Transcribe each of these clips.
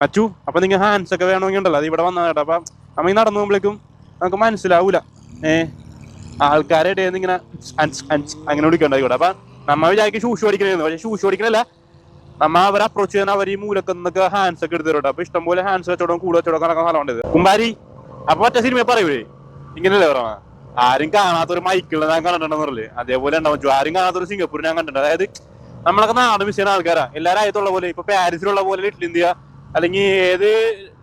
അച്ചു അപ്പൊ നിങ്ങൾ ഹാൻഡ്സ് ഒക്കെ വേണമെങ്കിൽ ഉണ്ടല്ലോ അത് ഇവിടെ വന്നാൽ കേട്ടോ. അപ്പൊ നമ്മ ഈ നടന്നു പോകുമ്പോഴേക്കും നമുക്ക് മനസ്സിലാവൂല ആൾക്കാരെ ഇടയിൽ നിന്ന് ഇങ്ങനെ അങ്ങനെ വിളിക്കണ്ടായിക്കോട്ടെ. അപ്പൊ നമ്മ വിചാരിക്കും ഷൂഷ് പഠിക്കണേന്ന്, പക്ഷെ ഷൂഷ് പഠിക്കണല്ല, നമ്മ അവരെ അപ്രോച്ച് ചെയ്യാൻ അവർ ഈ മൂലക്കുന്നൊക്കെ ഹാൻഡ്സ് ഒക്കെ എടുത്തു തരും. അപ്പൊ ഇഷ്ടംപോലെ ഹാൻഡ്സ് വെച്ചോടും കൂടെ വെച്ചോടൊക്കെ നടക്കാൻ സ്ഥലമുണ്ട് കുമ്പാരി. അപ്പൊ ഒറ്റ സിനിമ പറയൂലേ ഇങ്ങനെയല്ലേ പറഞ്ഞ, ആരും കാണാത്തൊരു മൈക്കിൾ ഞാൻ കണ്ടിട്ടുണ്ടെന്ന് പറയില്ലേ, അതേപോലെ ഉണ്ടാവും. ആരും കാണാത്തൊരു സിംഗപ്പൂർ ഞാൻ കണ്ടിട്ടുണ്ട്. അതായത് നമ്മളൊക്കെ നാട് മിസ് ചെയ്യുന്ന ആൾക്കാരാ എല്ലാവരും ആയത്തുള്ള പോലെ. ഇപ്പൊ പാരീസിലുള്ള പോലെ ലിറ്റിൽ ഇന്ത്യ അല്ലെങ്കിൽ ഏത്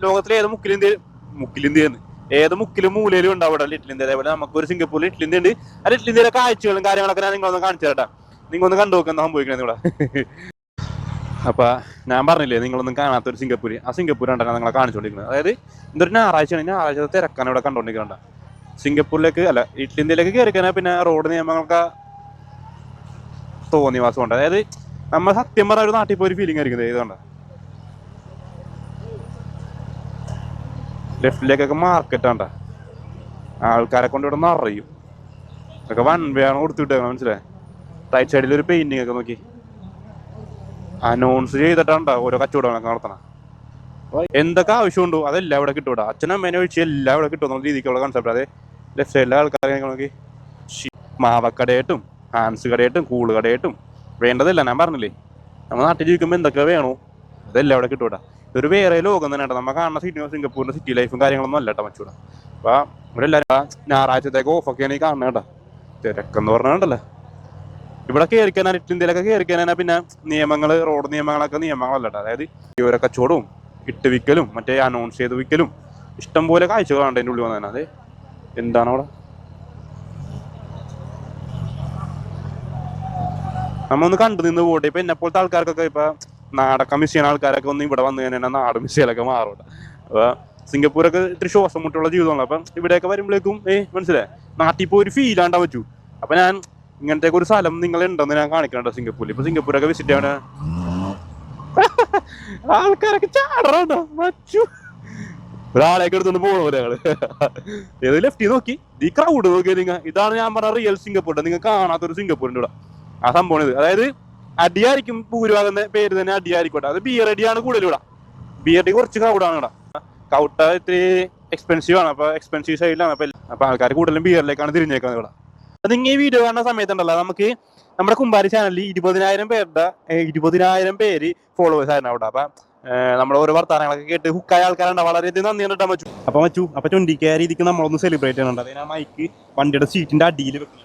ലോകത്തിലെ ഏത് മുക്കിലിന്ത്യന്ന് ഏത് മുക്കിലും മൂലയിലും ഉണ്ടാവും ഇവിടെ ലിറ്റിൽ ഇന്ത്യ. അതേപോലെ നമുക്കൊരു സിംഗപ്പൂർ ലിറ്റിൽ ഇന്ത്യ ഉണ്ട്. ആ ലിറ്റിൽ ഇന്ത്യയിലെ കാഴ്ചകളും കാര്യങ്ങളൊക്കെ ഞാൻ നിങ്ങളൊന്ന് കാണിച്ചു തരട്ടാ. നിങ്ങളൊന്ന് കണ്ടു നോക്കാൻ സംഭവിക്കണേ ഇവിടെ. അപ്പൊ ഞാൻ പറഞ്ഞില്ലേ നിങ്ങളൊന്നും കാണാത്തൊരു സിംഗപ്പൂര്, ആ സിംഗപ്പൂർ കണ്ടാണ് നിങ്ങളെ കാണിച്ചുകൊണ്ടിരിക്കുന്നത്. അതായത് ഇതൊരു ഞായറാഴ്ചയാണ്, ഞായറാഴ്ച തിരക്കാണ് ഇവിടെ കണ്ടോണ്ടിരിക്കണ്ട. സിംഗപ്പൂരിലേക്ക് അല്ല ലിറ്റിൽ ഇന്ത്യയിലേക്ക് കയറിക്കാനാ പിന്നെ റോഡ് നിയമങ്ങളൊക്കെ തോന്നിവാസമുണ്ട്. അതായത് നമ്മൾ സത്യം പറഞ്ഞ ഒരു നാട്ടിൽ പോയി ഒരു ഫീലിംഗ് ആയിരിക്കുന്നത്. ഇതുകൊണ്ട് ലെഫ്റ്റിലേക്കൊക്കെ മാർക്കറ്റ് കണ്ട ആൾക്കാരെ കൊണ്ട് ഇവിടെ നിറയും. ഇതൊക്കെ വൺ വേ ആണ് കൊടുത്തിട്ടേക്കണം, മനസ്സിലായി. റൈറ്റ് സൈഡിൽ ഒരു പെയിന്റിംഗ് ഒക്കെ നോക്കി അനൗൺസ് ചെയ്തിട്ടാണ് ഓരോ കച്ചവടങ്ങളൊക്കെ നടത്തണം. എന്തൊക്കെ ആവശ്യമുണ്ടോ അതെല്ലാം ഇവിടെ കിട്ടും. ഇവിടെ അച്ഛനമ്മേനെ ഒഴിച്ച് എല്ലാം ഇവിടെ കിട്ടും എന്നുള്ള രീതിക്കുള്ള കൺസെപ്റ്റ്. അതെ ലെഫ്റ്റ് സൈഡിലെ ആൾക്കാരെ നോക്കി മാവക്കടയായിട്ടും ഹാൻസ് കടയായിട്ടും കൂള് കടയായിട്ടും വേണ്ടതല്ല. ഞാൻ പറഞ്ഞില്ലേ നമ്മുടെ നാട്ടിൽ ജീവിക്കുമ്പോൾ എന്തൊക്കെ വേണോ അതെല്ലാം ഇവിടെ കിട്ടും. ഇവിടെ ഒരു വേറെ ലോകം തന്നെ കേട്ടോ. നമ്മൾ കാണുന്ന സിംഗപ്പൂരിന്റെ സിറ്റി ലൈഫും കാര്യങ്ങളൊന്നും അല്ല കേട്ടോ മച്ചൂടെ. അപ്പൊ ഇവിടെ എല്ലാവരും ഞായറാഴ്ചത്തേക്ക് ഓഫൊക്കെയാണ് ഈ കാണുന്നത് കേട്ടോ. തിരക്കെന്ന് പറഞ്ഞിട്ടുണ്ടല്ലോ ഇവിടെ കയറിക്കാനാ ലിറ്റിൽ ഇന്ത്യയിലൊക്കെ കയറിക്കാനാ പിന്നെ നിയമങ്ങൾ റോഡ് നിയമങ്ങളൊക്കെ നിയമങ്ങളല്ല കേട്ടോ. അതായത് ഈ ഓരോ കച്ചവടവും ഇട്ട് വിൽക്കലും മറ്റേ അനൗൺസ് ചെയ്ത് വിൽക്കലും ഇഷ്ടംപോലെ കാഴ്ചകളാണ് അതിൻ്റെ ഉള്ളിൽ വന്നതാണ്. അത് എന്താണ് അവിടെ നമ്മ ഒന്ന് കണ്ടു നിന്ന് പോട്ടെ. ഇപ്പൊ എന്നെപ്പോലത്തെ ആൾക്കാർക്കൊക്കെ ഇപ്പൊ നാടൊക്കെ മിസ് ചെയ്യുന്ന ആൾക്കാരൊക്കെ ഒന്ന് ഇവിടെ വന്നു കഴിഞ്ഞാൽ നാട് മിസ് ചെയ്യലൊക്കെ മാറും. അപ്പൊ സിംഗപ്പൂരൊക്കെ ഇത്തിരി ശ്വാസം മുട്ടുള്ള ജീവിതമാണ്. അപ്പം ഇവിടെയൊക്കെ വരുമ്പോഴേക്കും മനസ്സിലായി നാട്ടിൽ പോയി ഒരു ഫീൽ ആണ്ടാൻ പറ്റൂ. അപ്പൊ ഞാൻ ഇങ്ങനത്തെ ഒരു സ്ഥലം നിങ്ങളുണ്ടെന്ന് ഞാൻ കാണിക്കണോ സിംഗപ്പൂരിൽ. ഇപ്പൊ സിംഗപ്പൂരൊക്കെ വിസിറ്റ് ചെയ്യാൻ ആൾക്കാരൊക്കെ ചാടറോ മച്ചു ഒരാളേക്ക് എടുത്തോണ്ട് പോകണോ ഞങ്ങള്. ഏത് ലെഫ്റ്റി നോക്കി ഈ ക്രൗഡ് നോക്കിയാ നിങ്ങൾ, ഇതാണ് ഞാൻ പറഞ്ഞ റിയൽ സിംഗപ്പൂർ. നിങ്ങൾ കാണാത്തൊരു സിംഗപ്പൂരിന്റെ ഇവിടെ ആ സംഭവം ഇത്. അതായത് അടിയായിരിക്കും ഭൂരിഭാഗം പേര് തന്നെ അടിയായിരിക്കട്ടെ. അത് ബിയർ അടിയാണ് കൂടുതൽ ഇവിടെ. ബിയർ അടി കുറച്ച് ക്രൗഡാണ് ഇവിടെ. കൗട്ട ഇത്തിരി എക്സ്പെൻസീവ് ആണ്. അപ്പൊ എക്സ്പെൻസീവ് സൈഡിലാണ്. അപ്പൊ ആൾക്കാർ കൂടുതലും ബിയറിലേക്കാണ് തിരിഞ്ഞേക്കുന്നത് ഇവിടെ. നിങ്ങൾ ഈ വീഡിയോ കാണുന്ന സമയത്തുണ്ടല്ലോ നമുക്ക് നമ്മുടെ കുമ്പാരി ചാനലിൽ 20,000 പേര് ഫോളോവേഴ്സ് ആയിരുന്നു അവിടെ. അപ്പൊ നമ്മുടെ ഓരോ വർത്താനങ്ങളൊക്കെ കേട്ട് ഹുക്കായ ആൾക്കാരുണ്ട്. വളരെയധികം നന്ദി കണ്ടിട്ടാ മച്ചു. അപ്പൊ 20K രീതിക്ക് നമ്മളൊന്ന് സെലിബ്രേറ്റ് ചെയ്യുന്നുണ്ട്. അതിനാ മൈക്ക് വണ്ടിയുടെ സീറ്റിന്റെ അടിയിൽ വെക്കുന്നത്.